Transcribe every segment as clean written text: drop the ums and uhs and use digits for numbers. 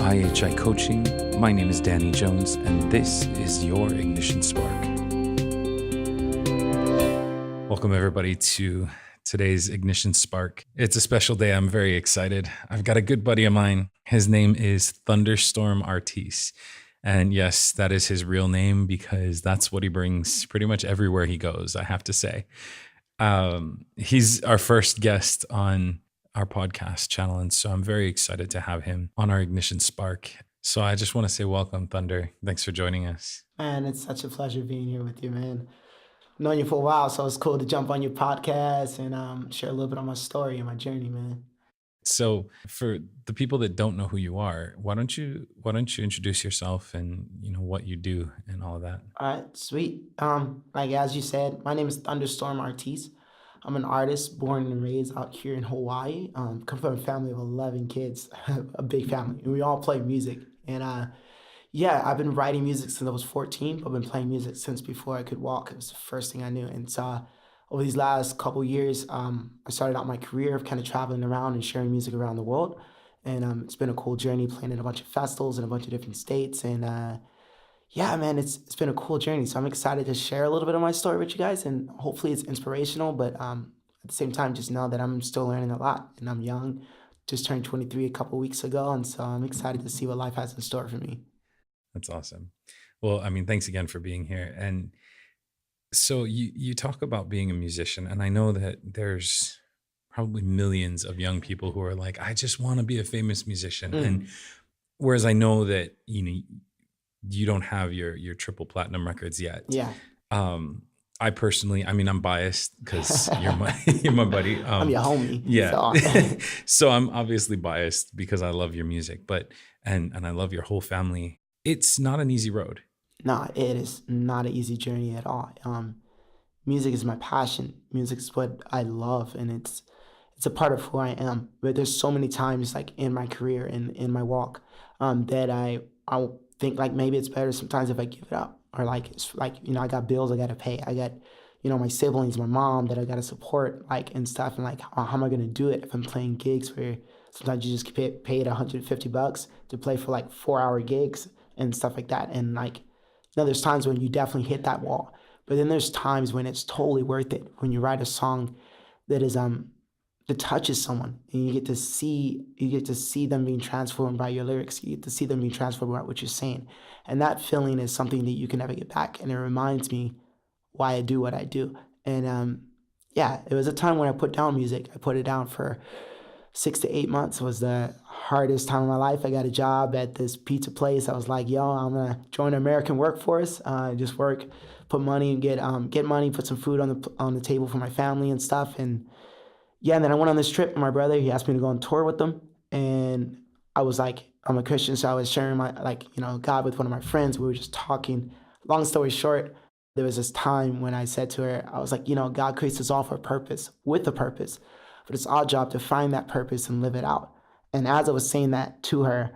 IHICoaching. My name is Danny Jones, and this is your Ignition Spark. Welcome, everybody, to today's Ignition Spark. It's a special day. I'm very excited. I've got a good buddy of mine. His name is Thunderstorm Artis. And yes, that is his real name because that's what he brings pretty much everywhere he goes, I have to say. He's our first guest on our podcast channel, and so I'm very excited to have him on our Ignition Spark. So I just want to say welcome, Thunder. Thanks for joining us. Man, it's such a pleasure being here with you, man. I've known you for a while, so it's cool to jump on your podcast and share a little bit of my story and my journey, man. So for the people that don't know who you are, why don't you introduce yourself and what you do and all of that? All right, sweet. Like as you said, my name is Thunderstorm Artis. I'm an artist born and raised out here in Hawaii. Come from a family of 11 kids, a big family, and we all play music. And I've been writing music since I was 14, but I've been playing music since before I could walk. It was the first thing I knew. And so over these last couple years, I started out my career of kind of traveling around and sharing music around the world. And it's been a cool journey playing in a bunch of festivals in a bunch of different states. And man, it's been a cool journey. So I'm excited to share a little bit of my story with you guys, and hopefully it's inspirational. But at the same time, just know that I'm still learning a lot, and I'm young. Just turned 23 a couple weeks ago, and so I'm excited to see what life has in store for me. That's awesome. Well, thanks again for being here. And so you talk about being a musician, and I know that there's probably millions of young people who are like, I just want to be a famous musician. And whereas I know that you don't have your triple platinum records yet. Yeah. I personally, I'm biased because you're my buddy. I'm your homie. Yeah. So. So I'm obviously biased because I love your music, but and I love your whole family. It's not an easy road. No, it is not an easy journey at all. Music is my passion. Music is what I love, and it's a part of who I am. But there's so many times, like in my career and in my walk, that I think like maybe it's better sometimes if I give it up, or like it's like I got bills I got to pay. I got my siblings, my mom that I got to support, like, and stuff, and like how am I gonna do it if I'm playing gigs where sometimes you just get paid $150 to play for like 4-hour gigs and stuff like that. And like there's times when you definitely hit that wall, but then there's times when it's totally worth it when you write a song that is that touches someone, and you get to see them being transformed by your lyrics. You get to see them being transformed by what you're saying, and that feeling is something that you can never get back. And it reminds me why I do what I do. And it was a time when I put down music. I put it down for 6 to 8 months. It was the hardest time of my life. I got a job at this pizza place. I was like, yo, I'm gonna join the American workforce. Just work, put money, and get money, put some food on the table for my family and stuff. And then I went on this trip with my brother. He asked me to go on tour with him, and I was like, I'm a Christian, so I was sharing my God with one of my friends. We were just talking. Long story short, there was this time when I said to her, I was like, God creates us all for a purpose, with a purpose, but it's our job to find that purpose and live it out. And as I was saying that to her,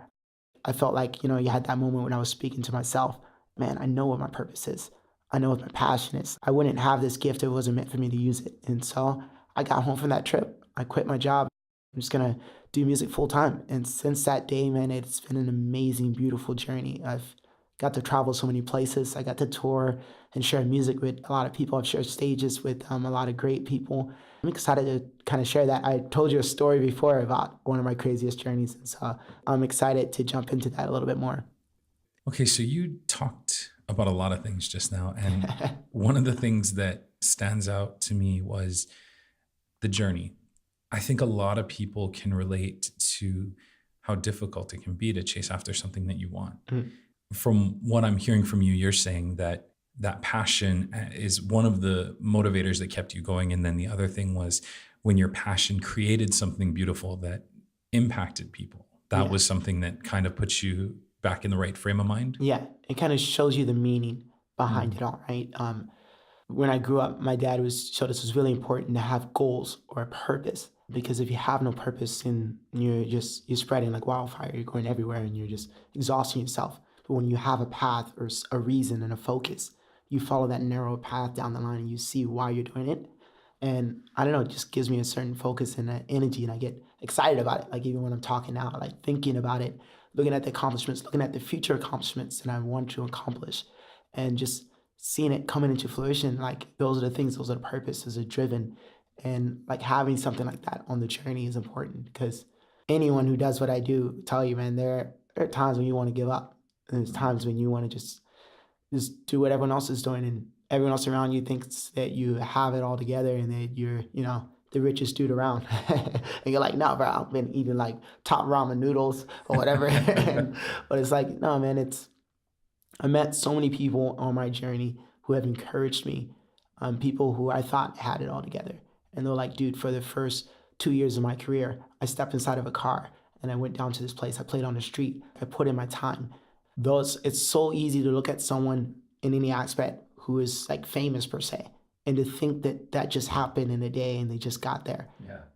I felt like, you had that moment when I was speaking to myself. Man, I know what my purpose is. I know what my passion is. I wouldn't have this gift if it wasn't meant for me to use it. And so I got home from that trip. I quit my job. I'm just going to do music full time. And since that day, man, it's been an amazing, beautiful journey. I've got to travel so many places. I got to tour and share music with a lot of people. I've shared stages with a lot of great people. I'm excited to kind of share that. I told you a story before about one of my craziest journeys. And so I'm excited to jump into that a little bit more. Okay, so you talked about a lot of things just now. And one of the things that stands out to me was the journey. I think a lot of people can relate to how difficult it can be to chase after something that you want. From what I'm hearing from you, you're saying that passion is one of the motivators that kept you going. And then the other thing was when your passion created something beautiful that impacted people. That was something that kind of puts you back in the right frame of mind. Yeah, it kind of shows you the meaning behind it all, right? When I grew up, my dad showed us it was really important to have goals or a purpose, because if you have no purpose, then you're spreading like wildfire. You're going everywhere and you're just exhausting yourself. But when you have a path or a reason and a focus, you follow that narrow path down the line and you see why you're doing it. And I don't know, it just gives me a certain focus and energy, and I get excited about it. Like even when I'm talking now, like thinking about it, looking at the accomplishments, looking at the future accomplishments that I want to accomplish, and just seeing it coming into fruition. Like those are the things, those are the purposes are driven. And like having something like that on the journey is important because anyone who does what I do tell you, man, there are times when you want to give up. And there's times when you want to just do what everyone else is doing, and everyone else around you thinks that you have it all together and that you're, the richest dude around. And you're like, no, bro, I've been eating like top ramen noodles or whatever. But it's like, no, man, I met so many people on my journey who have encouraged me, people who I thought had it all together. And they're like, dude, for the first 2 years of my career, I stepped inside of a car and I went down to this place. I played on the street. I put in my time. It's so easy to look at someone in any aspect who is like famous per se, and to think that that just happened in a day and they just got there,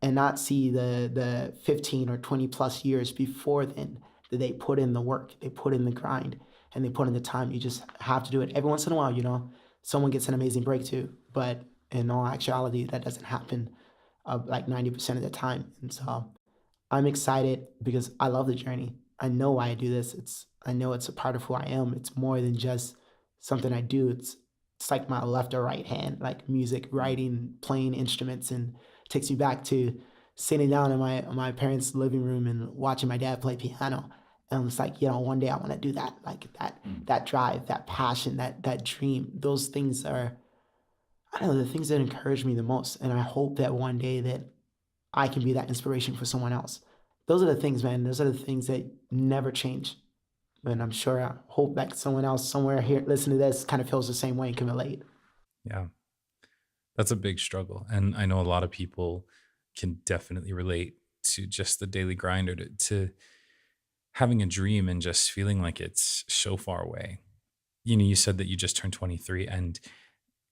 and not see the 15 or 20 plus years before then that they put in the work, they put in the grind, and they put in the time. You just have to do it. Every once in a while, someone gets an amazing breakthrough, but in all actuality, that doesn't happen like 90% of the time. And so I'm excited because I love the journey. I know why I do this. I know it's a part of who I am. It's more than just something I do. It's like my left or right hand, like music, writing, playing instruments, and it takes me back to sitting down in my parents' living room and watching my dad play piano. And it's like, one day I want to do that. Like that drive, that passion, that dream. Those things are, I don't know, the things that encourage me the most. And I hope that one day that I can be that inspiration for someone else. Those are the things, man. Those are the things that never change. And I'm sure, I hope that someone else somewhere here listening to this kind of feels the same way and can relate. Yeah, that's a big struggle. And I know a lot of people can definitely relate to just the daily grind, or to having a dream and just feeling like it's so far away. You said that you just turned 23, and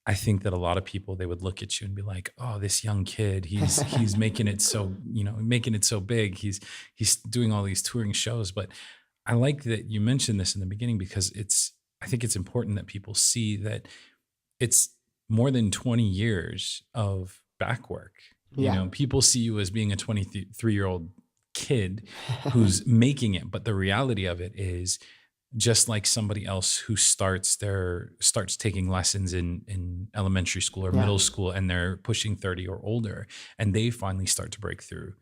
I think that a lot of people, they would look at you and be like, "Oh, this young kid, he's making it so, making it so big. He's doing all these touring shows." But I like that you mentioned this in the beginning, because I think it's important that people see that it's more than 20 years of back work. Yeah. People see you as being a 23-year-old kid who's making it, but the reality of it is, just like somebody else who starts taking lessons in elementary school or Yeah. middle school, and they're pushing 30 or older, and they finally start to break through.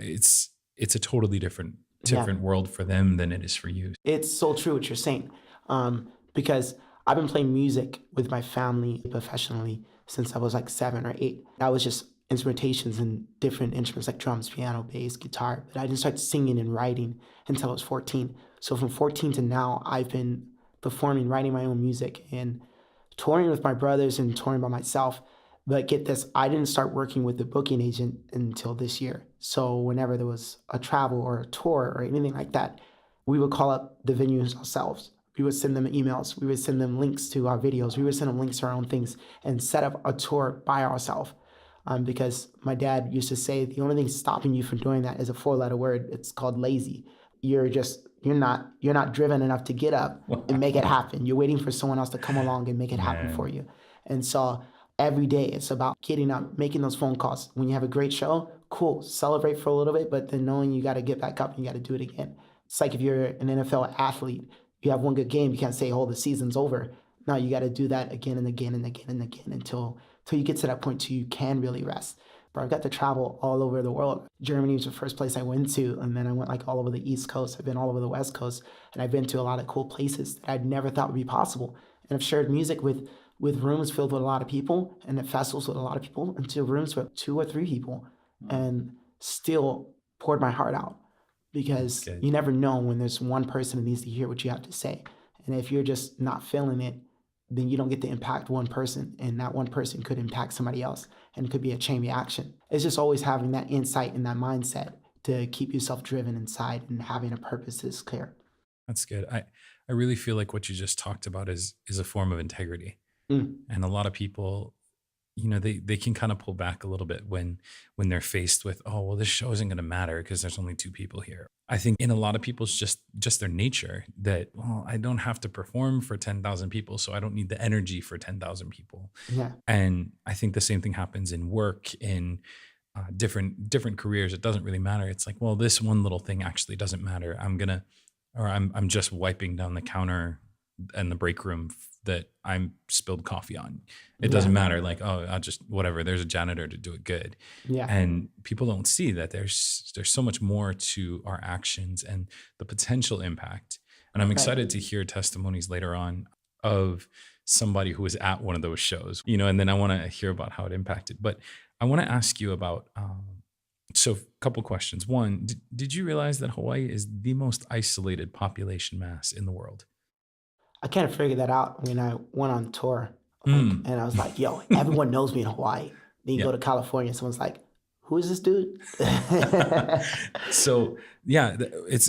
It's a totally different Yeah. world for them than it is for you. It's so true what you're saying. Because I've been playing music with my family professionally since I was like 7 or 8. That was just instrumentations and different instruments like drums, piano, bass, guitar. But I didn't start singing and writing until I was 14. So from 14 to now, I've been performing, writing my own music, and touring with my brothers and touring by myself. But get this, I didn't start working with the booking agent until this year. So whenever there was a travel or a tour or anything like that, we would call up the venues ourselves. We would send them emails. We would send them links to our videos. We would send them links to our own things and set up a tour by ourselves. Because my dad used to say the only thing stopping you from doing that is a 4-letter word. It's called lazy. You're not driven enough to get up and make it happen. You're waiting for someone else to come along and make it happen Man. for you. And so every day it's about getting up, making those phone calls. When you have a great show, cool, celebrate for a little bit, but then knowing you got to get back up and you got to do it again. It's like if you're an NFL athlete, you have one good game, you can't say, "Oh, the season's over." No, you got to do that again and again and again and again until you get to that point till you can really rest. But I've got to travel all over the world. Germany was the first place I went to, and then I went like all over the East Coast. I've been all over the West Coast, and I've been to a lot of cool places that I'd never thought would be possible. And I've shared music with rooms filled with a lot of people, and at festivals with a lot of people, into rooms with 2 or 3 people, and still poured my heart out, because Good. you never know when there's one person that needs to hear what you have to say. And if you're just not feeling it, then you don't get to impact one person, and that one person could impact somebody else, and it could be a chain reaction. It's just always having that insight and that mindset to keep yourself driven inside, and having a purpose is clear. That's good. I really feel like what you just talked about is a form of integrity. Mm. And a lot of people, they can kind of pull back a little bit when they're faced with, "Oh, well, this show isn't going to matter because there's only 2 people here." I think in a lot of people's just their nature that, "Well, I don't have to perform for 10,000 people, so I don't need the energy for 10,000 people." Yeah. And I think the same thing happens in work, in different careers, it doesn't really matter. It's like, well, this one little thing actually doesn't matter. I'm just wiping down the counter and the break room that I'm spilled coffee on. It doesn't Yeah. matter. Like, oh, I'll just whatever. There's a janitor to do it good. Yeah. And people don't see that there's so much more to our actions and the potential impact. And I'm Right. excited to hear testimonies later on of somebody who was at one of those shows, and then I want to hear about how it impacted. But I want to ask you about, so a couple questions. One, did you realize that Hawaii is the most isolated population mass in the world? I kind of figured that out when I went on tour. Like, Mm. and I was like, yo, everyone knows me in Hawaii. Then you Yeah. go to California, someone's like, who is this dude? So yeah,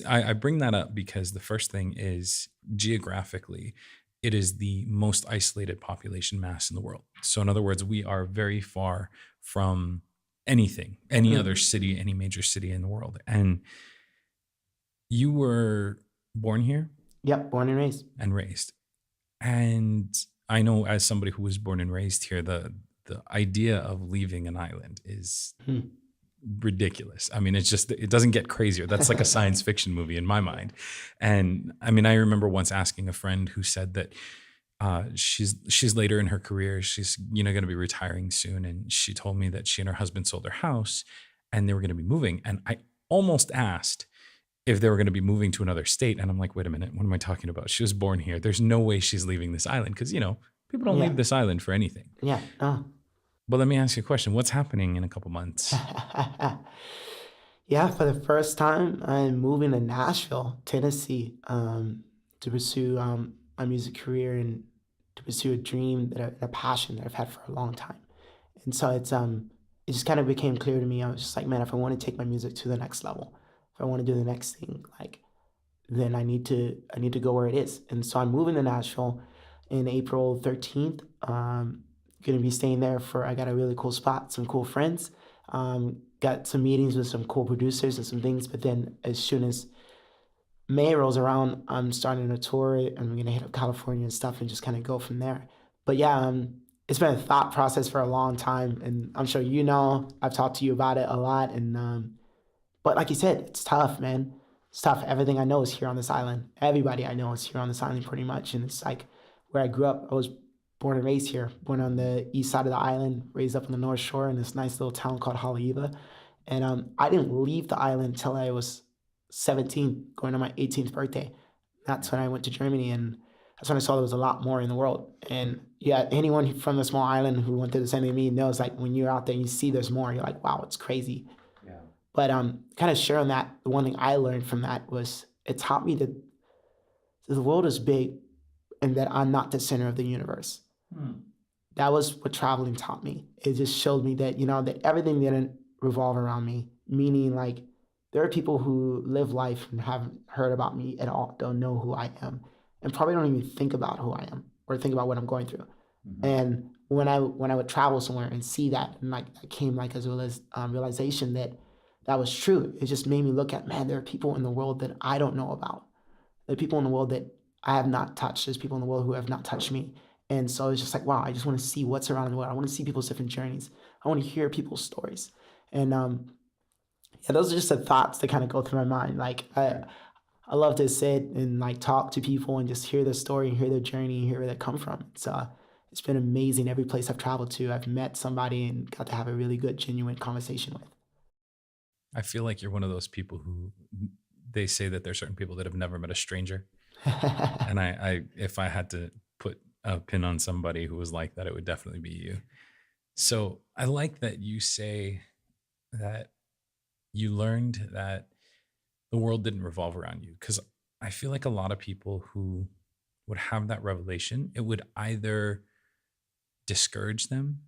I bring that up because the first thing is geographically, it is the most isolated population mass in the world. So in other words, we are very far from anything, any other Mm. city, any major city in the world. And you were born here Yep, born and raised. and raised. And I know as somebody who was born and raised here, the idea of leaving an island is Hmm. ridiculous. I mean, it doesn't get crazier. That's like a science fiction movie in my mind. And I mean, I remember once asking a friend who said that she's later in her career. She's going to be retiring soon, and she told me that she and her husband sold their house, and they were going to be moving. And I almost asked if they were going to be moving to another state, and I'm like, wait a minute, what am I talking about? She was born here. There's no way she's leaving this island because people don't Yeah, leave this island for anything. yeah, no. But let me ask you a question: what's happening in a couple months? Yeah, for the first time, I'm moving to Nashville, Tennessee, to pursue my music career and to pursue a dream a passion that I've had for a long time. And so it just kind of became clear to me. I was just like, man, if I want to take my music to the next level, if I want to do the next thing, like then I need to go where it is. And so I'm moving to Nashville in April 13th. Gonna be staying there for I got a really cool spot, some cool friends. Got some meetings with some cool producers and some things, but then as soon as May rolls around, I'm starting a tour and I'm gonna hit up California and stuff and just kind of go from there. But yeah, it's been a thought process for a long time, and I'm sure I've talked to you about it a lot, and but like you said, it's tough, man. It's tough. Everything I know is here on this island. Everybody I know is here on this island pretty much. And it's like where I grew up. I was born and raised here, born on the east side of the island, raised up on the North Shore in this nice little town called Haleiwa. And I didn't leave the island until I was 17, going on my 18th birthday. That's when I went to Germany, and that's when I saw there was a lot more in the world. And yeah, anyone from a small island who went through the same thing as me knows, like when you're out there and you see there's more, you're like, wow, it's crazy. But kind of sharing that, the one thing I learned from that was it taught me that the world is big and that I'm not the center of the universe. That was what traveling taught me. It just showed me that, that everything didn't revolve around me, meaning like there are people who live life and haven't heard about me at all, don't know who I am, and probably don't even think about who I am or think about what I'm going through. And when I would travel somewhere and see that, and like that came like as well as realization that that was true. It just made me look at, man, there are people in the world that I don't know about. There are people in the world that I have not touched. There's people in the world who have not touched me. And so it's just like, wow, I just want to see what's around the world. I want to see people's different journeys. I want to hear people's stories. And yeah, those are just the thoughts that kind of go through my mind. Like I love to sit and like talk to people and just hear their story and hear their journey and hear where they come from. It's been amazing. Every place I've traveled to, I've met somebody and got to have a really good, genuine conversation with. I feel like you're one of those people who they say that there's certain people that have never met a stranger. And if I had to put a pin on somebody who was like that, it would definitely be you. So I like that you say that you learned that the world didn't revolve around you. Because I feel like a lot of people who would have that revelation, it would either discourage them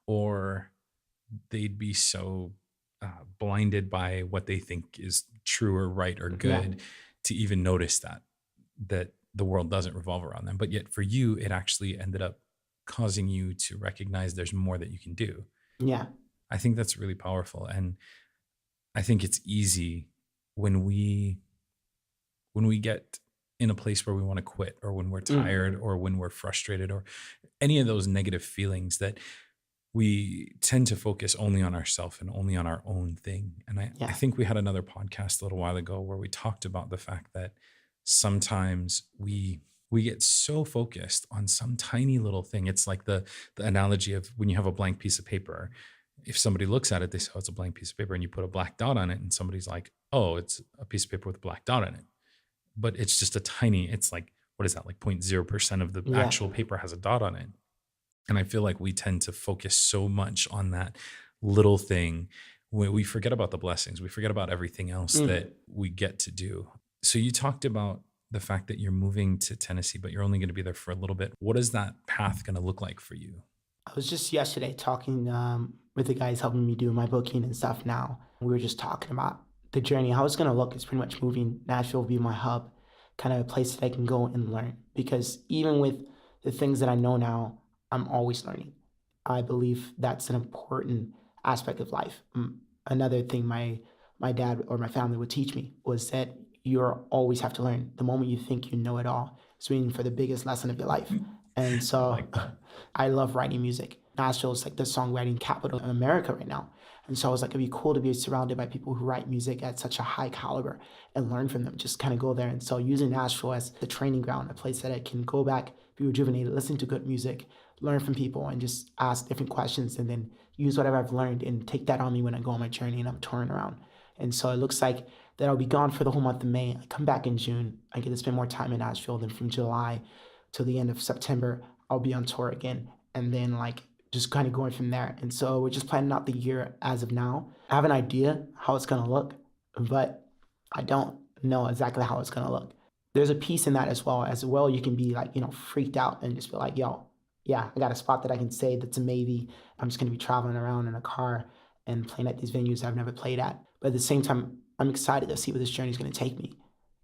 or they'd be so blinded by what they think is true or right or Yeah. good to even notice that the world doesn't revolve around them. But yet for you, it actually ended up causing you to recognize there's more that you can do. Yeah. I think that's really powerful. And I think it's easy when we get in a place where we want to quit or when we're Mm. tired or when we're frustrated or any of those negative feelings that we tend to focus only on ourselves and only on our own thing. And I Yeah. think we had another podcast a little while ago where we talked about the fact that sometimes we get so focused on some tiny little thing. It's like the analogy of when you have a blank piece of paper. If somebody looks at it, they say, oh, it's a blank piece of paper, and you put a black dot on it, and somebody's like, oh, it's a piece of paper with a black dot on it. But it's just a tiny, it's like, what is that? Like 0.0% of the Yeah. actual paper has a dot on it. And I feel like we tend to focus so much on that little thing. We forget about the blessings. We forget about everything else that we get to do. So you talked about the fact that you're moving to Tennessee, but you're only going to be there for a little bit. What is that path going to look like for you? I was just yesterday talking with the guys helping me do my booking and stuff now. We were just talking about the journey, how it's going to look. Is pretty much moving. Nashville will be my hub, kind of a place that I can go and learn. Because even with the things that I know now, I'm always learning. I believe that's an important aspect of life. Another thing my dad or my family would teach me was that you always have to learn. The moment you think you know it all, it's waiting for the biggest lesson of your life. And I so like that. I love writing music. Nashville is like the songwriting capital in America right now. And so I was like, it'd be cool to be surrounded by people who write music at such a high caliber and learn from them, just kind of go there. And so using Nashville as the training ground, a place that I can go back, be rejuvenated, listen to good music, learn from people, and just ask different questions, and then use whatever I've learned and take that on me when I go on my journey and I'm touring around. And so it looks like that I'll be gone for the whole month of May. I come back in June. I get to spend more time in Nashville. Then from July till the end of September, I'll be on tour again. And then like just kind of going from there. And so we're just planning out the year as of now. I have an idea how it's gonna look, but I don't know exactly how it's gonna look. There's a piece in that as well. As well, you can be like, freaked out and just be like, yo, yeah, I got a spot that I can say that's a maybe. I'm just gonna be traveling around in a car and playing at these venues I've never played at. But at the same time, I'm excited to see where this journey is gonna take me.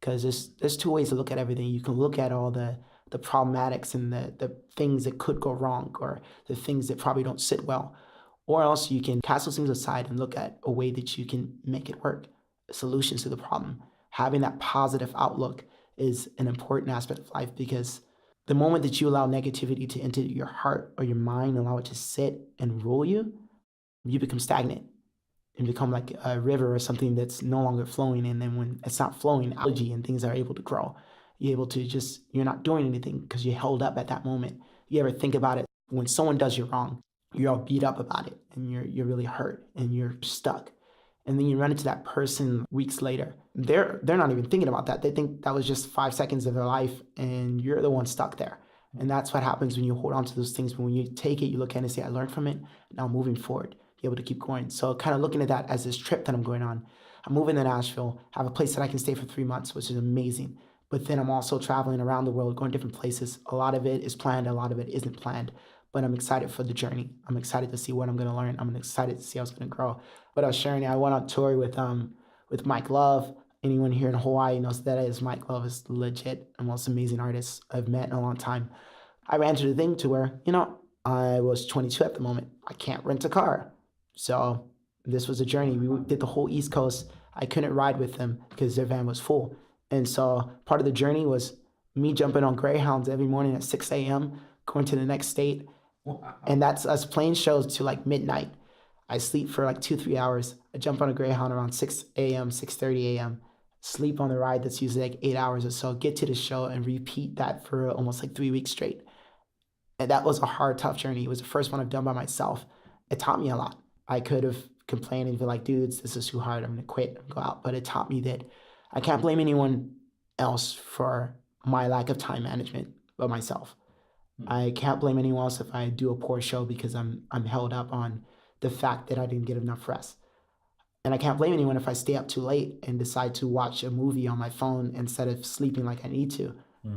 Because there's two ways to look at everything. You can look at all the problematics and the things that could go wrong, or the things that probably don't sit well. Or else you can cast those things aside and look at a way that you can make it work, solutions to the problem. Having that positive outlook is an important aspect of life, because the moment that you allow negativity to enter your heart or your mind, allow it to sit and rule you, you become stagnant and become like a river or something that's no longer flowing. And then when it's not flowing, algae and things are able to grow. You're able to you're not doing anything because you're held up at that moment. You ever think about it? When someone does you wrong, you're all beat up about it and you're really hurt and you're stuck. And then you run into that person weeks later. They're not even thinking about that. They think that was just 5 seconds of their life and you're the one stuck there. And that's what happens when you hold on to those things. But when you take it, you look at it and say, I learned from it. Now moving forward, you're able to keep going. So kind of looking at that as this trip that I'm going on. I'm moving to Nashville, have a place that I can stay for 3 months, which is amazing. But then I'm also traveling around the world, going different places. A lot of it is planned, a lot of it isn't planned. But I'm excited for the journey. I'm excited to see what I'm going to learn. I'm excited to see how it's going to grow. But I was sharing, I went on tour with Mike Love. Anyone here in Hawaii knows that is Mike Love is legit the most amazing artist I've met in a long time. I ran into the thing to where, I was 22 at the moment. I can't rent a car. So this was a journey. We did the whole East Coast. I couldn't ride with them because their van was full. And so part of the journey was me jumping on Greyhounds every morning at 6 a.m., going to the next state. Wow. And that's us playing shows to like midnight. I sleep for like 2-3 hours. I jump on a Greyhound around 6 a.m., 6:30 a.m., sleep on the ride that's usually like 8 hours or so, get to the show and repeat that for almost like 3 weeks straight. And that was a hard, tough journey. It was the first one I've done by myself. It taught me a lot. I could have complained and been like, dudes, this is too hard. I'm going to quit and go out. But it taught me that I can't blame anyone else for my lack of time management but myself. I can't blame anyone else if I do a poor show because I'm held up on the fact that I didn't get enough rest. And I can't blame anyone if I stay up too late and decide to watch a movie on my phone instead of sleeping like I need to.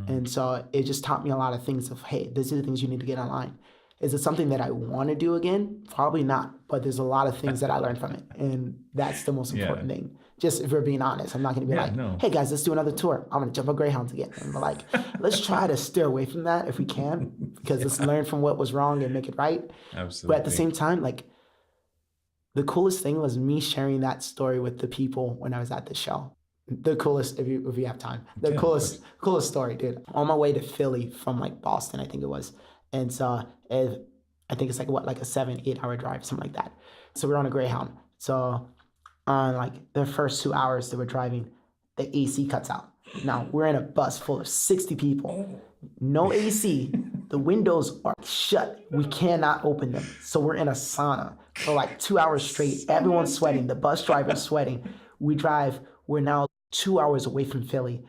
And so it just taught me a lot of things of, hey, these are the things you need to get online. Is it something that I want to do again? Probably not. But there's a lot of things that I learned from it. And that's the most important thing. Just if we're being honest, I'm not going to be hey, guys, let's do another tour. I'm going to jump on Greyhounds again. And we're like, let's try to steer away from that if we can, because let's learn from what was wrong and make it right. Absolutely. But at the same time, like, the coolest thing was me sharing that story with the people when I was at the show. The coolest, if you have time, the coolest story, dude. On my way to Philly from like Boston, I think it was. And so I think it's like what, like a 7, 8 hour drive, something like that. So we're on a Greyhound. So on like the first 2 hours that we're driving, the AC cuts out. Now we're in a bus full of 60 people, no AC. The windows are shut. We cannot open them. So we're in a sauna for like 2 hours straight. Everyone's sweating. The bus driver's sweating. We're now 2 hours away from Philly.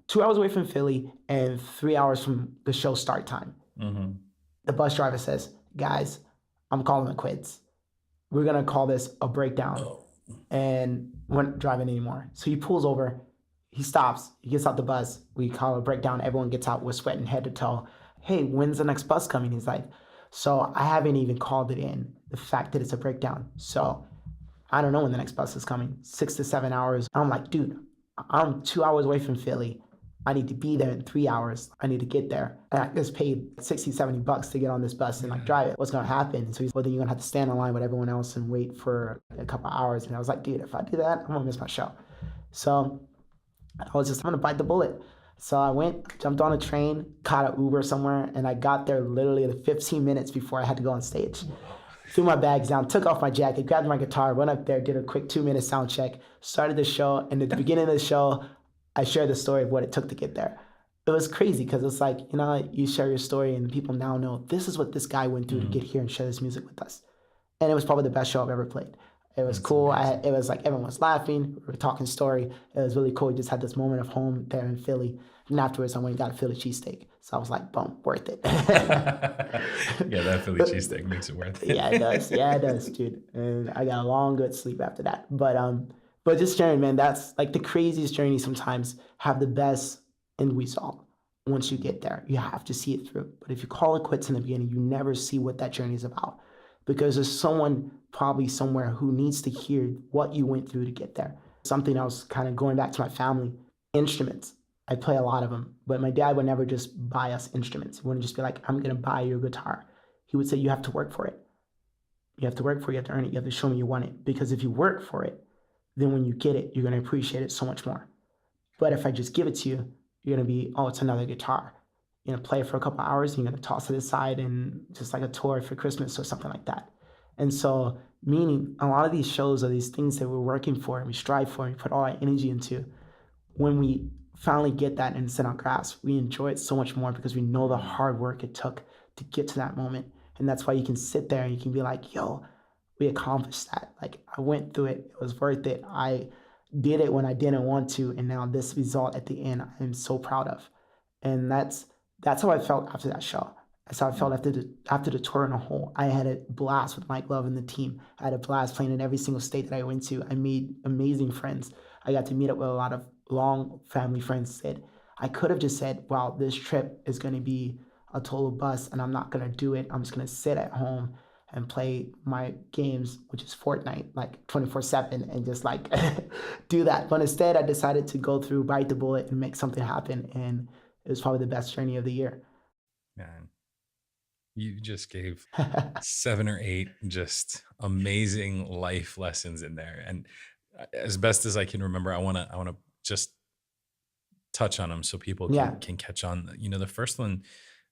2 hours away from Philly and 3 hours from the show start time. Mm-hmm. The bus driver says, guys, I'm calling it quits. We're going to call this a breakdown. And we're not driving anymore. So he pulls over, he stops, he gets out the bus. We call it a breakdown. Everyone gets out. We're sweating head to toe. Hey, when's the next bus coming? He's like, so I haven't even called it in, the fact that it's a breakdown. So I don't know when the next bus is coming, 6 to 7 hours. I'm like, dude, I'm 2 hours away from Philly. I need to be there in 3 hours. I need to get there. And I just paid 60, 70 bucks to get on this bus and like drive it. What's going to happen? So he's, well, then you're going to have to stand in line with everyone else and wait for a couple hours. And I was like, dude, if I do that, I'm going to miss my show. So I'm going to bite the bullet. So I went, jumped on a train, caught an Uber somewhere, and I got there literally 15 minutes before I had to go on stage. Threw my bags down, took off my jacket, grabbed my guitar, went up there, did a quick 2-minute sound check, started the show, and at the beginning of the show, I shared the story of what it took to get there. It was crazy because it's like, you know, you share your story and people now know this is what this guy went through to get here and share this music with us. And it was probably the best show I've ever played. It was cool. It was like everyone was laughing. We were talking story. It was really cool. We just had this moment of home there in Philly. And afterwards, I went and got a Philly cheesesteak. So I was like, boom, worth it. Yeah, that Philly cheesesteak makes it worth it. Yeah, it does. Yeah, it does, dude. And I got a long, good sleep after that. But just sharing, man, that's like the craziest journey sometimes have the best end result. Once you get there, you have to see it through. But if you call it quits in the beginning, you never see what that journey is about. Because there's someone probably somewhere who needs to hear what you went through to get there. Something else, kind of going back to my family, instruments. I play a lot of them, but my dad would never just buy us instruments. He wouldn't just be like, I'm going to buy you a guitar. He would say, you have to work for it. You have to work for it, you have to earn it, you have to show me you want it. Because if you work for it, then when you get it, you're going to appreciate it so much more. But if I just give it to you, you're going to be, oh, it's another guitar. You're going to play it for a couple hours, and you're going to toss it aside and just like a toy for Christmas or something like that. And so, meaning a lot of these shows are these things that we're working for and we strive for and we put all our energy into. When we finally get that and sit on grass, we enjoy it so much more because we know the hard work it took to get to that moment. And that's why you can sit there and you can be like, yo, we accomplished that. Like, I went through it. It was worth it. I did it when I didn't want to. And now this result at the end, I'm so proud of. And that's how I felt after that show. That's how I felt after the tour in a whole. I had a blast with Mike Love and the team. I had a blast playing in every single state that I went to. I made amazing friends. I got to meet up with a lot of long family friends. I could have just said, wow, this trip is going to be a total bust and I'm not going to do it. I'm just going to sit at home and play my games, which is Fortnite, like 24/7, and just like do that. But instead, I decided to go through, bite the bullet, and make something happen. And it was probably the best journey of the year. Man, you just gave 7 or 8 just amazing life lessons in there. And as best as I can remember, I want to just touch on them so people can catch on. You know, the first one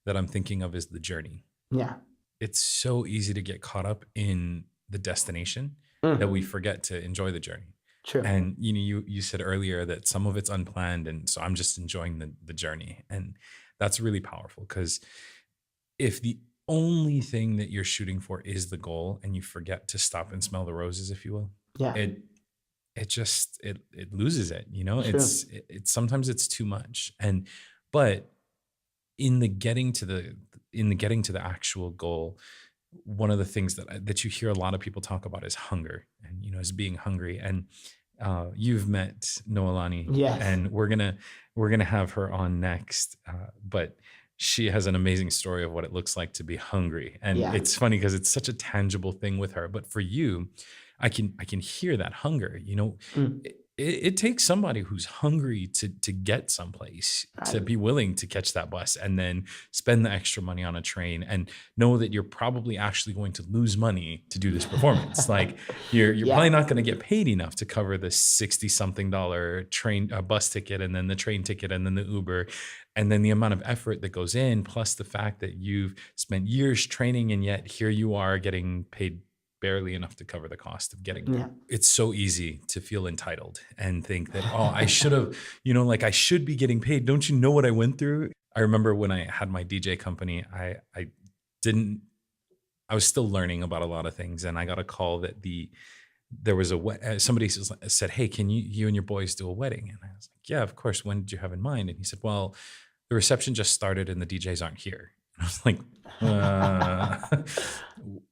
that I'm thinking of is the journey. Yeah. It's so easy to get caught up in the destination that we forget to enjoy the journey. True. And you said earlier that some of it's unplanned, and so I'm just enjoying the journey, and that's really powerful. Because if the only thing that you're shooting for is the goal, and you forget to stop and smell the roses, if you will, it loses it. You know, True. it's sometimes it's too much, but in the getting to the actual goal, one of the things that you hear a lot of people talk about is hunger, and as being hungry. And you've met Noelani, yes, and we're gonna have her on next. But she has an amazing story of what it looks like to be hungry, and it's funny because it's such a tangible thing with her. But for you, I can hear that hunger. It takes somebody who's hungry to get someplace, to be willing to catch that bus and then spend the extra money on a train and know that you're probably actually going to lose money to do this performance. Like you're probably not going to get paid enough to cover the $60-something train bus ticket and then the train ticket and then the Uber. And then the amount of effort that goes in, plus the fact that you've spent years training and yet here you are getting paid barely enough to cover the cost of getting there. Yeah. It's so easy to feel entitled and think that, oh, I should have, like I should be getting paid. Don't you know what I went through? I remember when I had my DJ company, I didn't, I was still learning about a lot of things. And I got a call that there was somebody said, hey, can you and your boys do a wedding? And I was like, yeah, of course. When did you have in mind? And he said, well, the reception just started and the DJs aren't here. And I was like,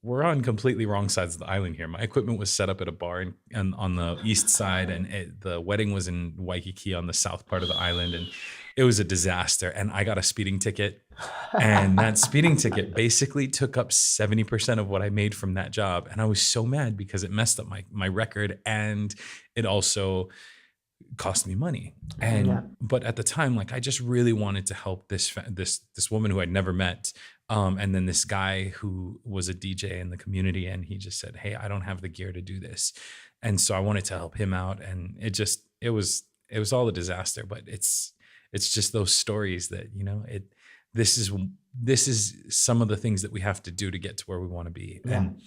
we're on completely wrong sides of the island here. My equipment was set up at a bar and on the east side, and the wedding was in Waikiki on the south part of the island. And it was a disaster. And I got a speeding ticket. And that speeding ticket basically took up 70% of what I made from that job. And I was so mad because it messed up my record, and it also cost me money. But at the time, like, I just really wanted to help this woman who I'd never met. And then this guy who was a DJ in the community, and he just said, hey, I don't have the gear to do this. And so I wanted to help him out. And it was all a disaster, but it's just those stories that, this is some of the things that we have to do to get to where we want to be. Yeah. And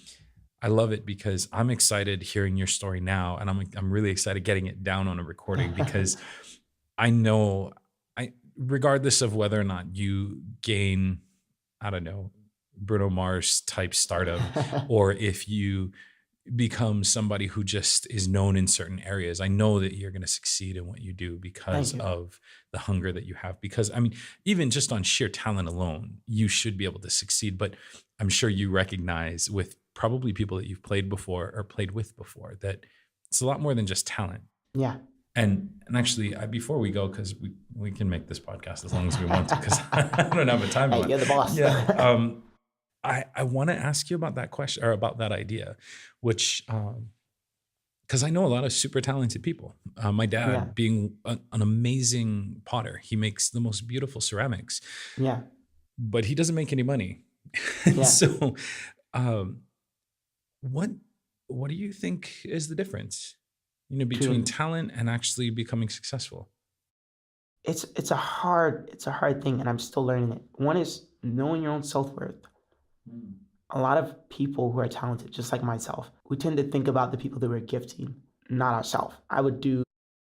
I love it because I'm excited hearing your story now, and I'm really excited getting it down on a recording because I know regardless of whether or not you gain, I don't know, Bruno Mars type stardom, or if you become somebody who just is known in certain areas, I know that you're going to succeed in what you do because Thank you. of the hunger that you have. Because I mean, even just on sheer talent alone, you should be able to succeed. But I'm sure you recognize with probably people that you've played before or played with before that it's a lot more than just talent. Yeah. And actually, before we go, because we can make this podcast as long as we want to, because I don't have a time Hey, limit. you're the boss. Yeah. I want to ask you about that question, or about that idea, which, because I know a lot of super talented people. My dad Yeah. being an amazing potter, he makes the most beautiful ceramics, Yeah. but he doesn't make any money. Yeah. So, um, what do you think is the difference, between True. talent and actually becoming successful? It's a hard thing, and I'm still learning it. One is knowing your own self-worth. A lot of people who are talented, just like myself, we tend to think about the people that we're gifting, not ourselves. I would do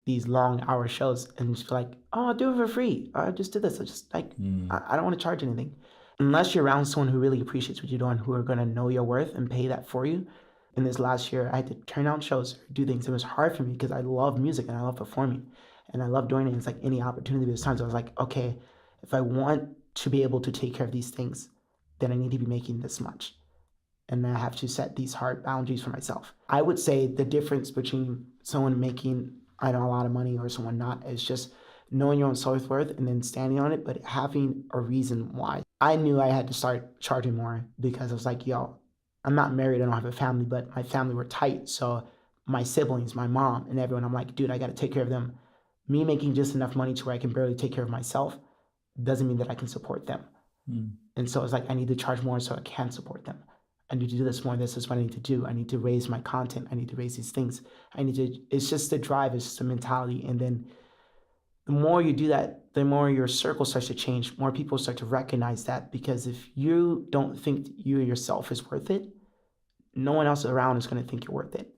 these long hour shows and just be like, oh, I'll do it for free. I'll just do this. I just like, I don't want to charge anything. Unless you're around someone who really appreciates what you're doing, who are going to know your worth and pay that for you. In this last year, I had to turn down shows, do things. It was hard for me because I love music and I love performing and I love doing it. It's like any opportunity. There's times I was like, okay, if I want to be able to take care of these things, then I need to be making this much. And I have to set these hard boundaries for myself. I would say the difference between someone making, I know, a lot of money or someone not is just knowing your own self-worth and then standing on it, but having a reason why. I knew I had to start charging more because I was like, yo, I'm not married, I don't have a family, but my family were tight. So my siblings, my mom, and everyone, I'm like, dude, I got to take care of them. Me making just enough money to where I can barely take care of myself doesn't mean that I can support them. And so it's like, I need to charge more so I can support them. I need to do this more. This is what I need to do. I need to raise my content. I need to raise these things. It's just the drive, it's just a mentality. And then the more you do that, the more your circle starts to change. More people start to recognize that, because if you don't think you yourself is worth it, no one else around is going to think you're worth it.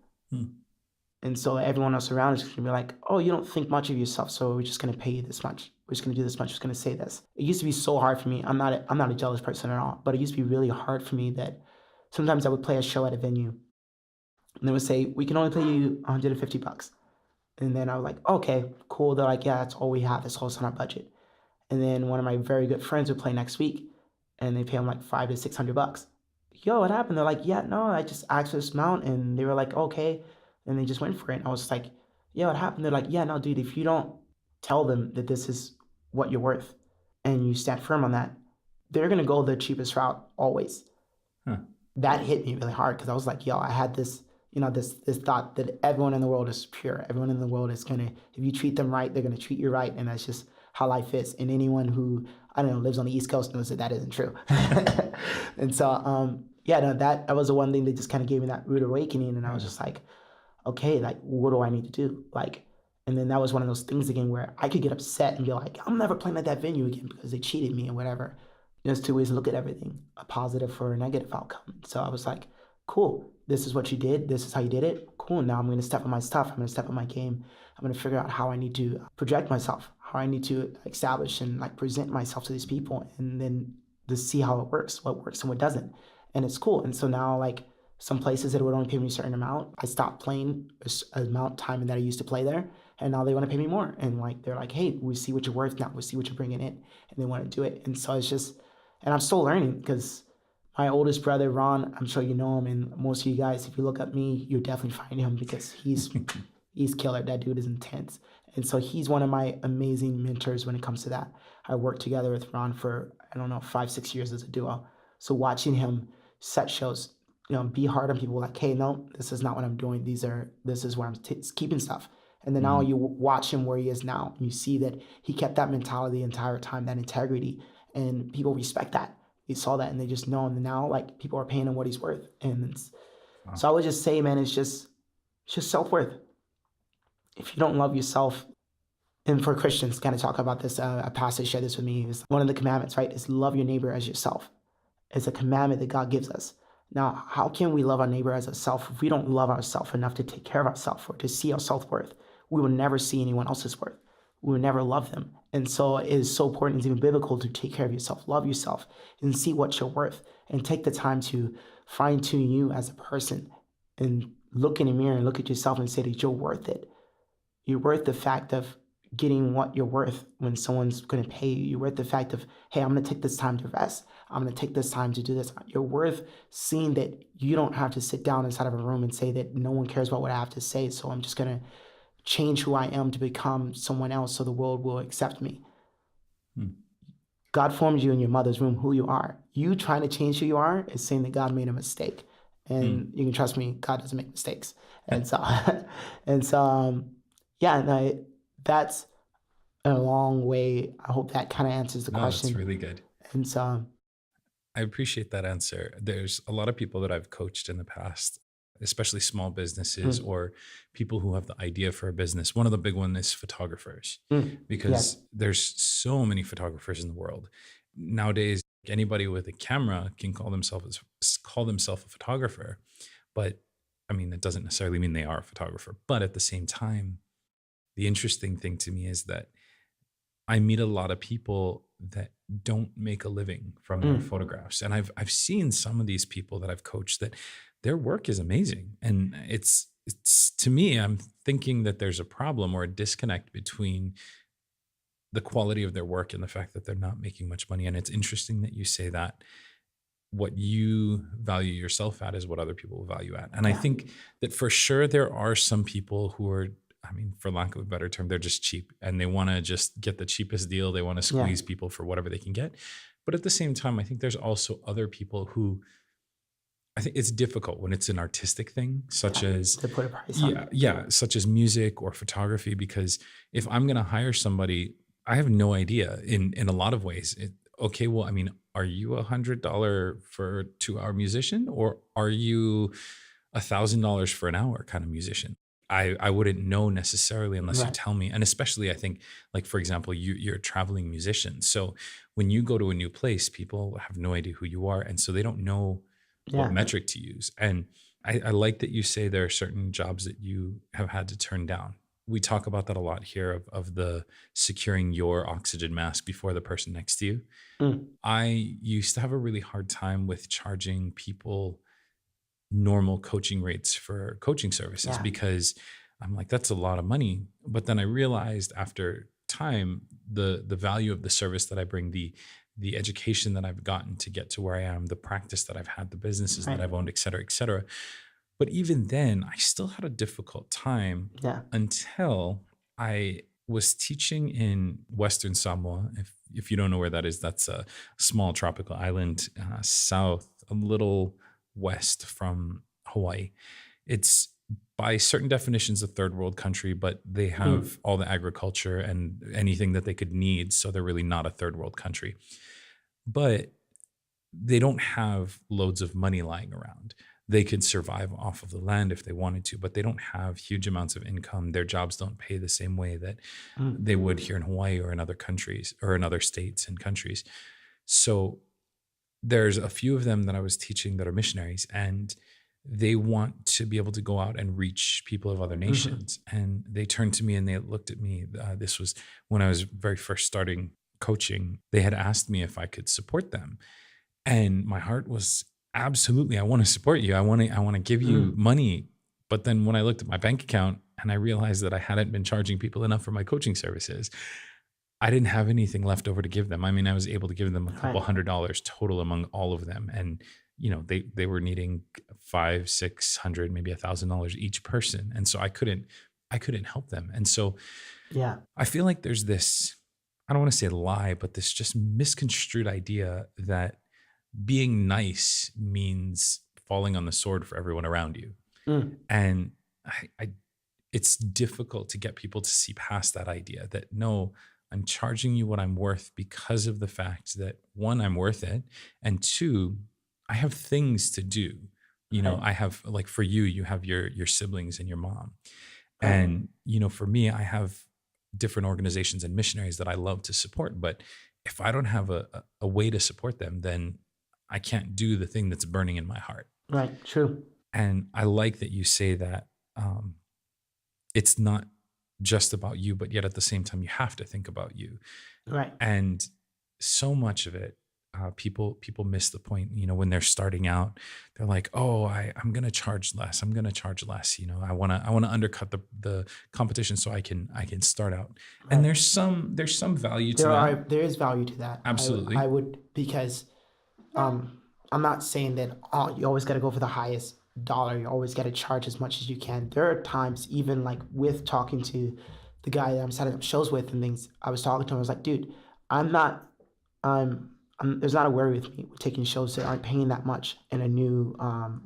And so everyone else around is going to be like, oh, you don't think much of yourself, so we're just going to pay you this much. We're just going to do this much. We're just going to say this. It used to be so hard for me. I'm not a jealous person at all, but it used to be really hard for me that sometimes I would play a show at a venue and they would say, we can only pay you $150. And then I was like, okay, cool. They're like, yeah, that's all we have. That's all that's on our budget. And then one of my very good friends would play next week and they pay him like $500 to $600. Yo, what happened? They're like, yeah, no, I just asked for this amount. And they were like, okay. And they just went for it. And I was like, yeah, what happened? They're like, yeah, no, dude, if you don't tell them that this is what you're worth and you stand firm on that, they're going to go the cheapest route always. That hit me really hard because I was like, yo, I had this, this thought that everyone in the world is pure. Everyone in the world is going to, if you treat them right, they're going to treat you right. And that's just how life is. And anyone who, I don't know, lives on the East Coast knows that that isn't true. And so, that was the one thing that just kind of gave me that rude awakening. And I was just like, okay, like, what do I need to do? Like, And then that was one of those things again where I could get upset and be like, I'm never playing at that venue again because they cheated me and whatever. There's two ways to look at everything, a positive or a negative outcome. So I was like, cool, this is what you did. This is how you did it. Cool. Now I'm going to step on my stuff. I'm going to step on my game. I'm going to figure out how I need to project myself, how I need to establish and like present myself to these people, and then to see how it works and what doesn't. And it's cool. And so now, like, some places that would only pay me a certain amount, I stopped playing amount of time that I used to play there, and now they want to pay me more. And like they're like, hey, we see what you're worth now. We see what you're bringing in, and they want to do it. And so it's just, and I'm still learning because my oldest brother Ron, I'm sure you know him, and most of you guys, if you look up me, you'll definitely find him because he's killer. That dude is intense. And so he's one of my amazing mentors when it comes to that. I worked together with Ron for, I don't know, 5, 6 years as a duo. So watching him set shows, be hard on people like, hey, no, this is not what I'm doing. This is where I'm keeping stuff. And then now Mm. you watch him where he is now, and you see that he kept that mentality the entire time, that integrity, and people respect that. They saw that and they just know him. And now like people are paying him what he's worth. And Wow. so I would just say, man, it's just self-worth. If you don't love yourself, and for Christians, kind of talk about this, a pastor shared this with me. It's one of the commandments, right? Is love your neighbor as yourself. It's a commandment that God gives us. Now, how can we love our neighbor as ourselves if we don't love ourselves enough to take care of ourselves or to see our self-worth? We will never see anyone else's worth. We will never love them. And so it is so important, it's even biblical, to take care of yourself, love yourself, and see what you're worth, and take the time to fine-tune you as a person and look in the mirror and look at yourself and say that you're worth it. You're worth the fact of getting what you're worth when someone's going to pay you. You're worth the fact of, hey, I'm going to take this time to rest. I'm going to take this time to do this. You're worth seeing that you don't have to sit down inside of a room and say that no one cares about what I have to say, so I'm just going to change who I am to become someone else so the world will accept me. Mm. God formed you in your mother's womb, who you are. You trying to change who you are is saying that God made a mistake. And you can trust me, God doesn't make mistakes. And so, yeah, and that's a long way. I hope that kind of answers the No, that's question. really good. And so, I appreciate that answer. There's a lot of people that I've coached in the past, especially small businesses mm, or people who have the idea for a business. One of the big one is photographers, yes, because there's so many photographers in the world. Nowadays, anybody with a camera can call themselves a photographer. But I mean, that doesn't necessarily mean they are a photographer. But at the same time, the interesting thing to me is that I meet a lot of people that don't make a living from their mm, photographs. And I've seen some of these people that I've coached that their work is amazing. And it's to me, I'm thinking that there's a problem or a disconnect between the quality of their work and the fact that they're not making much money. And it's interesting that you say that what you value yourself at is what other people value at. And I yeah, think that for sure there are some people who are, I mean, for lack of a better term, they're just cheap and they want to just get the cheapest deal. They want to yeah, squeeze people for whatever they can get. But at the same time, I think there's also other people who, I think it's difficult when it's an artistic thing, such yeah, as, to put a price on yeah, it. yeah, such as music or photography. Because if I'm going to hire somebody, I have no idea in a lot of ways. Okay, well, I mean, are you $100 for a 2 hour musician, or are you $1,000 for an hour kind of musician? I wouldn't know necessarily unless you Right. tell me. And especially, I think, like for example, you're a traveling musician, so when you go to a new place, people have no idea who you are, and so they don't know what Yeah. metric to use. And I like that you say there are certain jobs that you have had to turn down. We talk about that a lot here of the securing your oxygen mask before the person next to you. Mm, I used to have a really hard time with charging people normal coaching rates for coaching services yeah. because I'm like, that's a lot of money. But then I realized after time, the value of the service that I bring, the education that I've gotten to get to where I am, the practice that I've had, the businesses that Right. I've owned, et cetera, et cetera. But even then, I still had a difficult time Yeah. until I was teaching in Western Samoa. If you don't know where that is, that's a small tropical island south, a little west from Hawaii. It's by certain definitions a third world country, but they Mm, have all the agriculture and anything that they could need. So they're really not a third world country. But they don't have loads of money lying around. they could survive off of the land if they wanted to, but they don't have huge amounts of income. Their jobs don't pay the same way that Mm. they would here in Hawaii or in other countries or in other states and countries. So there's a few of them that I was teaching that are missionaries, and they want to be able to go out and reach people of other Mhm. nations. And they turned to me and they looked at me. This was when I was very first starting coaching. They had asked me if I could support them. And my heart was absolutely, I want to support you. I want to give you Mm. money. But then when I looked at my bank account and I realized that I hadn't been charging people enough for my coaching services, I didn't have anything left over to give them. I mean, I was able to give them a couple Right. $100 total among all of them. And, they were needing 500, 600, maybe $1,000 each person. And so I couldn't help them. And so Yeah. I feel like there's this, I don't want to say lie, but this just misconstrued idea that being nice means falling on the sword for everyone around you. Mm. And I it's difficult to get people to see past that idea that no, I'm charging you what I'm worth because of the fact that one, I'm worth it. And two, I have things to do. Right. I have, like, for you, you have your siblings and your mom. Right. And, for me, I have different organizations and missionaries that I love to support. But if I don't have a way to support them, then I can't do the thing that's burning in my heart. Right. True. And I like that you say that um, it's not just about you, but yet at the same time, you have to think about you. Right. And so much of it, people miss the point. When they're starting out, they're like, "Oh, I'm gonna charge less. I'm gonna charge less. I wanna undercut the competition so I can start out." And Right. there's some value to that. There is value to that. I Absolutely. would, because I'm not saying that you always got to go for the highest dollar. You always got to charge as much as you can. There are times, even like with talking to the guy that I'm setting up shows with and things, I was talking to him. I was like, dude, I'm not, there's not a worry with me with taking shows that aren't paying that much in a new,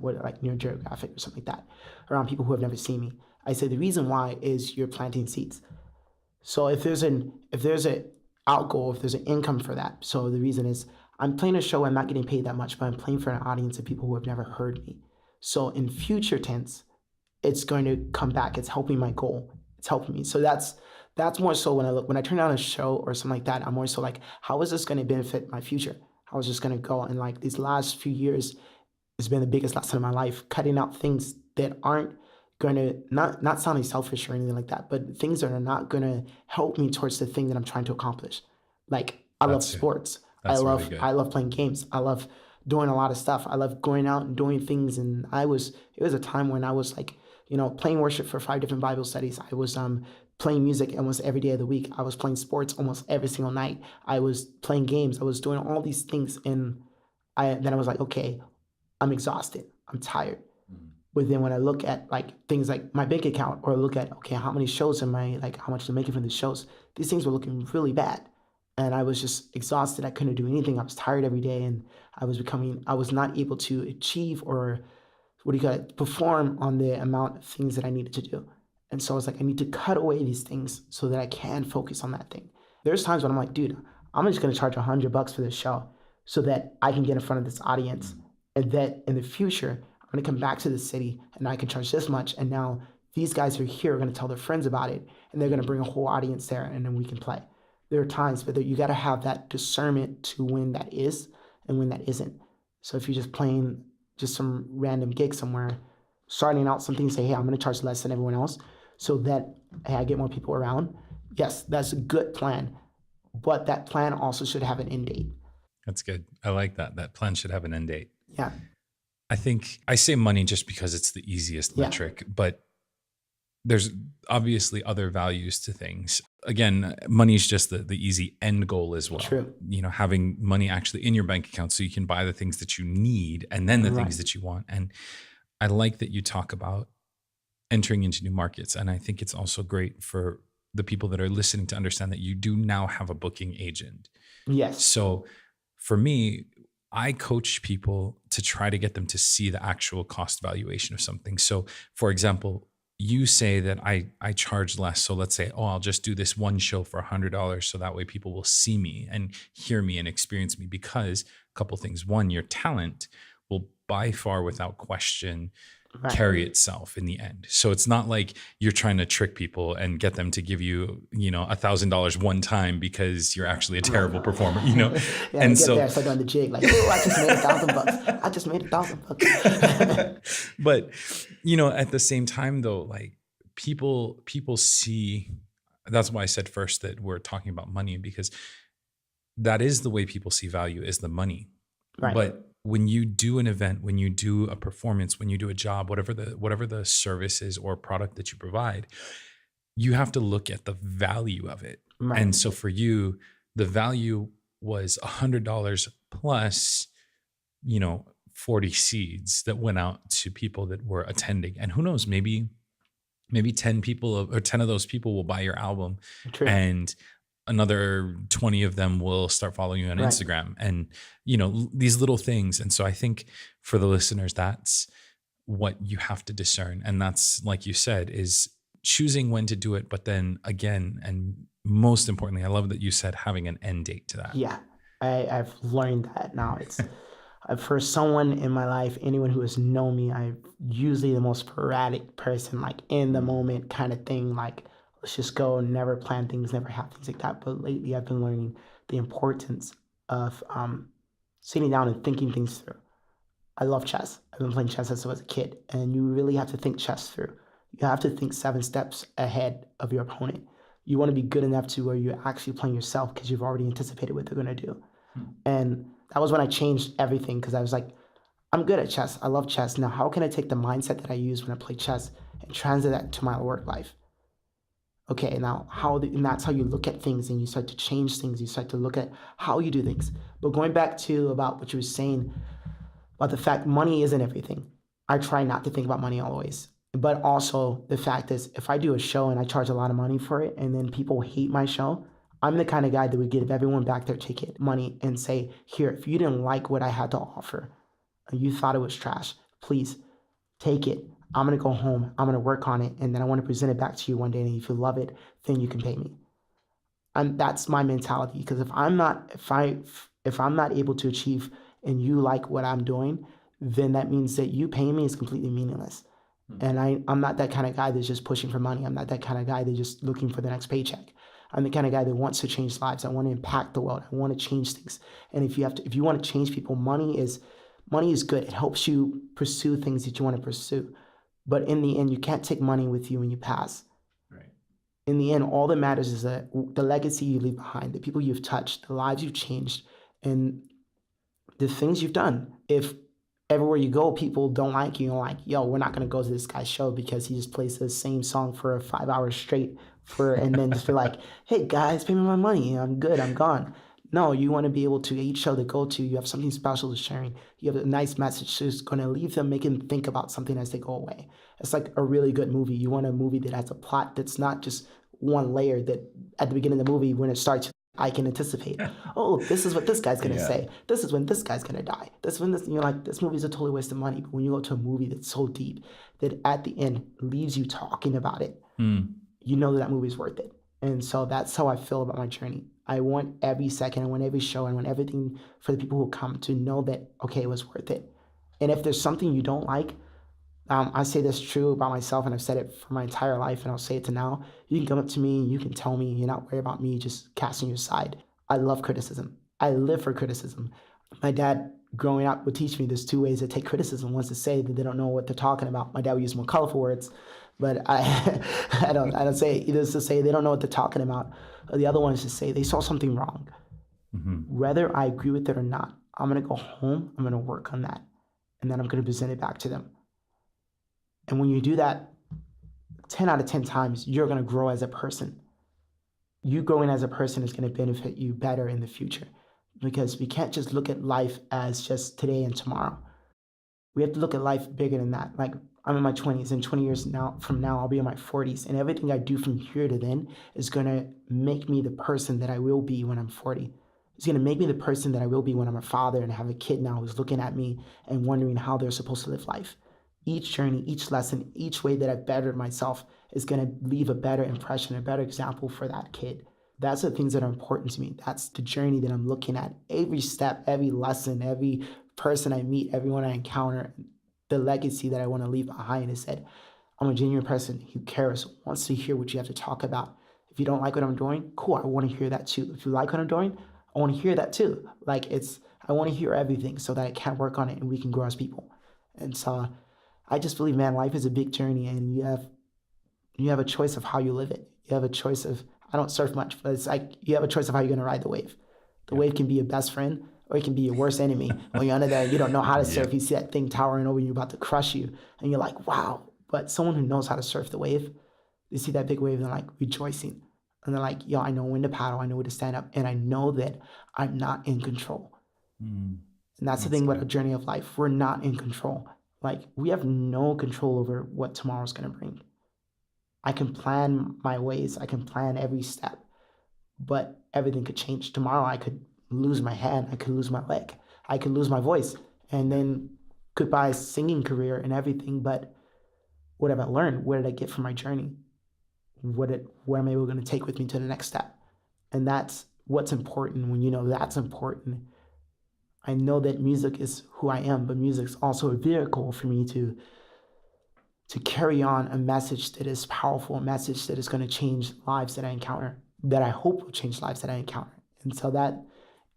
like New Geographic or something like that, around people who have never seen me. I said the reason why is you're planting seeds. So if there's a outgo, if there's an income for that. So the reason is I'm playing a show, I'm not getting paid that much, but I'm playing for an audience of people who have never heard me. So in future tense, it's going to come back. It's helping my goal. It's helping me. So that's more so when I turn down a show or something like that, I'm more so like, how is this going to benefit my future? How is this going to go? And like these last few years, it's been the biggest lesson in my life, cutting out things that aren't going to, not sounding selfish or anything like that, but things that are not going to help me towards the thing that I'm trying to accomplish. Like I love That's it. sports. I That's really love good. I love playing games. I love doing a lot of stuff. I love going out and doing things. And it was a time when I was like, playing worship for 5 different Bible studies. I was playing music almost every day of the week. I was playing sports almost every single night. I was playing games. I was doing all these things, and I was like, okay, I'm exhausted. I'm tired. But then when I look at like things like my bank account, or look at, okay, how many shows am I, like how much I'm making from these shows, these things were looking really bad. And I was just exhausted. I couldn't do anything. I was tired every day, and I was not able to achieve, or what do you call it, perform on the amount of things that I needed to do. And so I was like, I need to cut away these things so that I can focus on that thing. There's times when I'm like, dude, I'm just gonna charge $100 for this show so that I can get in front of this audience. And that in the future, I'm gonna come back to the city and I can charge this much. And now these guys who are here are gonna tell their friends about it, and they're gonna bring a whole audience there, and then we can play. There are times, but you gotta have that discernment to when that is and when that isn't. So if you're just playing just some random gig somewhere, starting out something, say, hey, I'm going to charge less than everyone else so that, hey, I get more people around. Yes, that's a good plan, but that plan also should have an end date. That's good. I like that. That plan should have an end date. Yeah, I think I say money just because it's the easiest yeah, metric, but there's obviously other values to things. Again, money is just the easy end goal as well. true. Having money actually in your bank account so you can buy the things that you need and then the Right. things that you want. And I like that you talk about entering into new markets. And I think it's also great for the people that are listening to understand that you do now have a booking agent. Yes. So for me, I coach people to try to get them to see the actual cost valuation of something. So for example, you say that I charge less. So let's say, oh, I'll just do this one show for $100. So that way people will see me and hear me and experience me, because a couple things. One, your talent will by far without question Right. carry itself in the end. So it's not like you're trying to trick people and get them to give you, $1,000 one time because you're actually a No, terrible no. performer, Yeah, they And get there, so, start doing the jig, like, oh, I just made $1,000. I just made $1,000. but at the same time though, like people see, that's why I said first that we're talking about money, because that is the way people see value, is the money. Right. But when you do an event, when you do a performance, when you do a job, whatever the service is or product that you provide, you have to look at the value of it. Right. And so for you, the value was $100 plus, 40 seeds that went out to people that were attending. And who knows, maybe 10 people or 10 of those people will buy your album, True. and another 20 of them will start following you on Right. Instagram, and these little things. And so I think for the listeners, that's what you have to discern. And that's, like you said, is choosing when to do it. But then again, and most importantly, I love that you said having an end date to that. Yeah, I've learned that now. It's for someone in my life, anyone who has known me, I'm usually the most sporadic person, like in the moment kind of thing. Like, let's just go, never plan things, never have things like that. But lately, I've been learning the importance of sitting down and thinking things through. I love chess. I've been playing chess since I was a kid, and you really have to think chess through. You have to think 7 steps ahead of your opponent. You want to be good enough to where you're actually playing yourself because you've already anticipated what they're going to do. And that was when I changed everything, because I was like, I'm good at chess. I love chess. Now, how can I take the mindset that I use when I play chess and translate that to my work life? Okay, now and that's how you look at things, and you start to change things. You start to look at how you do things. But going back to about what you were saying about the fact money isn't everything. I try not to think about money always. But also the fact is, if I do a show and I charge a lot of money for it and then people hate my show, I'm the kind of guy that would give everyone back their ticket money and say, here, if you didn't like what I had to offer, and you thought it was trash, please take it. I'm going to go home. I'm going to work on it. And then I want to present it back to you one day. And if you love it, then you can pay me. And that's my mentality. Because if I'm not able to achieve and you like what I'm doing, then that means that you paying me is completely meaningless. And I'm not that kind of guy that's just pushing for money. I'm not that kind of guy that's just looking for the next paycheck. I'm the kind of guy that wants to change lives. I want to impact the world. I want to change things. And if you want to change people, money is good. It helps you pursue things that you want to pursue. But in the end, you can't take money with you when you pass. Right. In the end, all that matters is the legacy you leave behind, the people you've touched, the lives you've changed, and the things you've done. If everywhere you go, people don't like you, you're like, yo, we're not going to go to this guy's show because he just plays the same song for 5 hours straight and then just be like, hey guys, pay me my money. I'm good. I'm gone. No, you want to be able to, each show to go to, you have something special to sharing. You have a nice message that's going to leave them, make them think about something as they go away. It's like a really good movie. You want a movie that has a plot that's not just one layer that at the beginning of the movie, when it starts, I can anticipate. Oh, this is what this guy's going to say. This is when this guy's going to die. And you're like, this movie's a totally waste of money. But when you go to a movie that's so deep that at the end leaves you talking about it, you know that movie's worth it. And so that's how I feel about my journey. I want every second, I want every show, I want everything for the people who come to know that, okay, it was worth it. And if there's something you don't like, I say this true about myself, and I've said it for my entire life, and I'll say it to now. You can come up to me, and you can tell me, you're not worried about me just casting you aside. I love criticism. I live for criticism. My dad, growing up, would teach me there's 2 ways to take criticism. One's to say that they don't know what they're talking about. My dad would use more colorful words, but I don't say it. Either is to say they don't know what they're talking about, or the other one is to say they saw something wrong. Whether I agree with it or not, I'm going to go home, I'm going to work on that, and then I'm going to present it back to them. And when you do that 10 out of 10 times, you're going to grow as a person. You growing as a person is going to benefit you better in the future, because we can't just look at life as just today and tomorrow. We have to look at life bigger than that. Like, I'm in my 20s, and 20 years from now, I'll be in my 40s. And everything I do from here to then is going to make me the person that I will be when I'm 40. It's going to make me the person that I will be when I'm a father and have a kid now who's looking at me and wondering how they're supposed to live life. Each journey, each lesson, each way that I've bettered myself is going to leave a better impression, a better example for that kid. That's the things that are important to me. That's the journey that I'm looking at. Every step, every lesson, every person I meet, everyone I encounter, the legacy that I want to leave behind is that I'm a genuine person who cares, wants to hear what you have to talk about. If you don't like what I'm doing, cool, I want to hear that too. If you like what I'm doing, I want to hear that too. Like I want to hear everything so that I can work on it and we can grow as people. And so I just believe, man, life is a big journey, and you have a choice of how you live it. You have a choice of, I don't surf much, but it's like you have a choice of how you're gonna ride the wave. The wave can be your best friend or it can be your worst enemy. When you're under there, you don't know how to Yeah. surf. You see that thing towering over you about to crush you, and you're like, wow. But someone who knows how to surf the wave, they see that big wave and they're like rejoicing. And they're like, yo, I know when to paddle, I know when to stand up, and I know that I'm not in control. Mm, And that's the that's thing about a good. journey of life. We're not in control. Like, we have no control over what tomorrow's gonna bring. I can plan my ways, I can plan every step, but everything could change. Tomorrow I could lose my hand, I could lose my leg, I could lose my voice, and then goodbye singing career and everything. But what have I learned? What did I get from my journey? Where am I going to take with me to the next step? And that's what's important. When you know that's important, I know that music is who I am, but music's also a vehicle for me to carry on a message that is powerful, a message that is going to change lives that I encounter, that I hope will change lives that I encounter. And so that,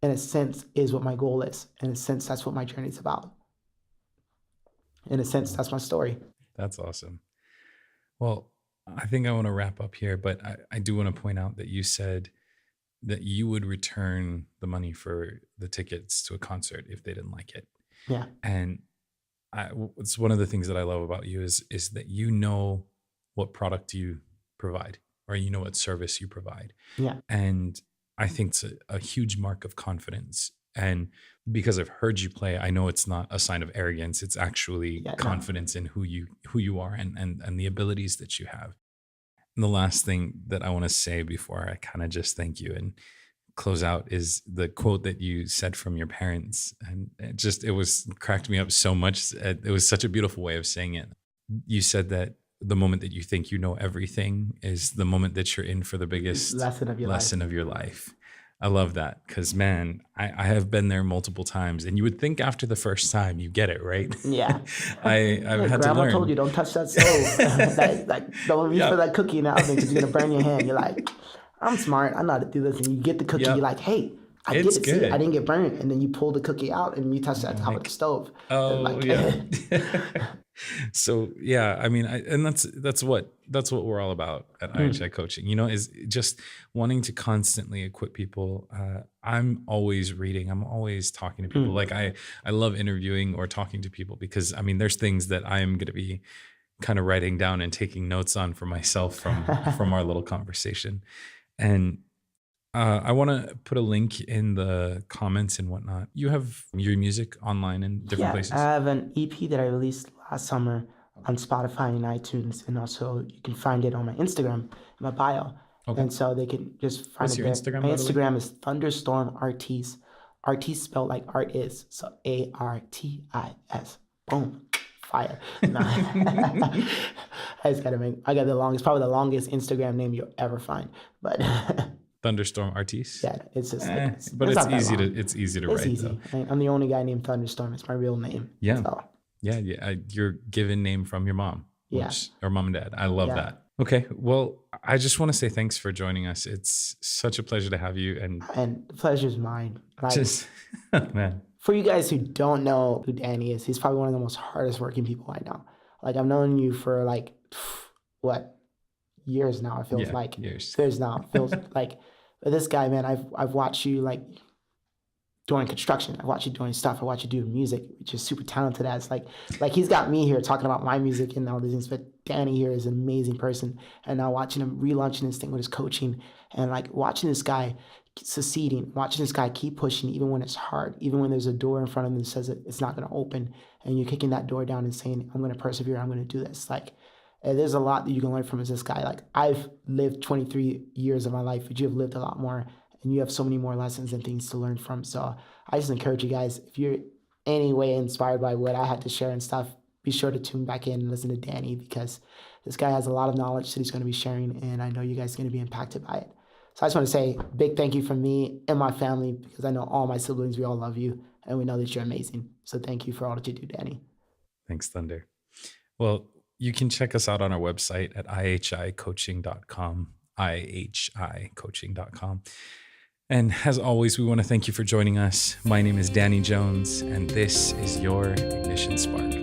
in a sense, is what my goal is. In a sense, that's what my journey is about. In a sense, that's my story. That's awesome. Well, I think I want to wrap up here, but I do want to point out that you said that you would return the money for the tickets to a concert if they didn't like it. Yeah. And it's one of the things that I love about you is that you know what product you provide, or you know what service you provide. Yeah. And I think it's a huge mark of confidence. And because I've heard you play, I know it's not a sign of arrogance. It's actually Yeah. No. confidence in who you are and the abilities that you have. And the last thing that I want to say before I kind of just thank you and close out is the quote that you said from your parents. And it was cracked me up so much. It was such a beautiful way of saying it. You said that the moment that you think you know everything is the moment that you're in for the biggest Lesson of your life. lesson of your life. I love that because, man, I have been there multiple times, and you would think after the first time you get it, right? Yeah. I've had to Grandma learn. told you don't touch that stove. Don't reach Yep. for that cookie in the oven because you're gonna burn your hand. You're like, I'm smart. I know how to do this. And you get the cookie. Yep. You're like, hey, I It's get it. See, good. I didn't get burned. And then you pull the cookie out and you touch that top of the stove. Oh, Like, yeah. So yeah, I mean, and that's what we're all about at IHI Coaching. Is just wanting to constantly equip people. I'm always reading. I'm always talking to people. Like I love interviewing or talking to people because I mean, there's things that I am going to be kind of writing down and taking notes on for myself from our little conversation. And I want to put a link in the comments and whatnot. You have your music online in different places? I have an EP that I released last summer on Spotify and iTunes, and also you can find it on my Instagram, in my bio. Okay. And so they can just find What's it your there. Instagram, My by the way? Instagram is Thunderstorm Artis. Artis spelled like art is. So ARTIS. Boom. Fire. No. I got probably the longest Instagram name you'll ever find. But Thunderstorm Artis. yeah, it's just but it's not that long. It's easy to It's write easy. though. I'm the only guy named Thunderstorm. It's my real name. Yeah. So, Yeah. Your given name from your mom. Yeah. Or mom and dad. I love that. Okay. Well, I just want to say thanks for joining us. It's such a pleasure to have you. And the pleasure's mine. Like, just, man. for you guys who don't know who Danny is, he's probably one of the most hardest working people I know. Like, I've known you for like, what, years now, it feels like. Years. Years now. It feels like, but this guy, man, I've watched you like doing construction. I watch you doing stuff. I watch you do music, which is super talented as like he's got me here talking about my music and all these things, but Danny here is an amazing person. And now watching him relaunching this thing with his coaching and like watching this guy succeeding, watching this guy keep pushing even when it's hard, even when there's a door in front of him that says it's not going to open and you're kicking that door down and saying, I'm going to persevere. I'm going to do this. Like, there's a lot that you can learn from this guy. Like, I've lived 23 years of my life, but you have lived a lot more. And you have so many more lessons and things to learn from. So I just encourage you guys, if you're any way inspired by what I had to share and stuff, be sure to tune back in and listen to Danny because this guy has a lot of knowledge that he's going to be sharing. And I know you guys are going to be impacted by it. So I just want to say big thank you from me and my family because I know all my siblings, we all love you. and we know that you're amazing. So thank you for all that you do, Danny. Thanks, Thunder. Well, you can check us out on our website at IHICoaching.com, IHICoaching.com. And as always, we want to thank you for joining us. My name is Danny Jones, and this is your Ignition Spark.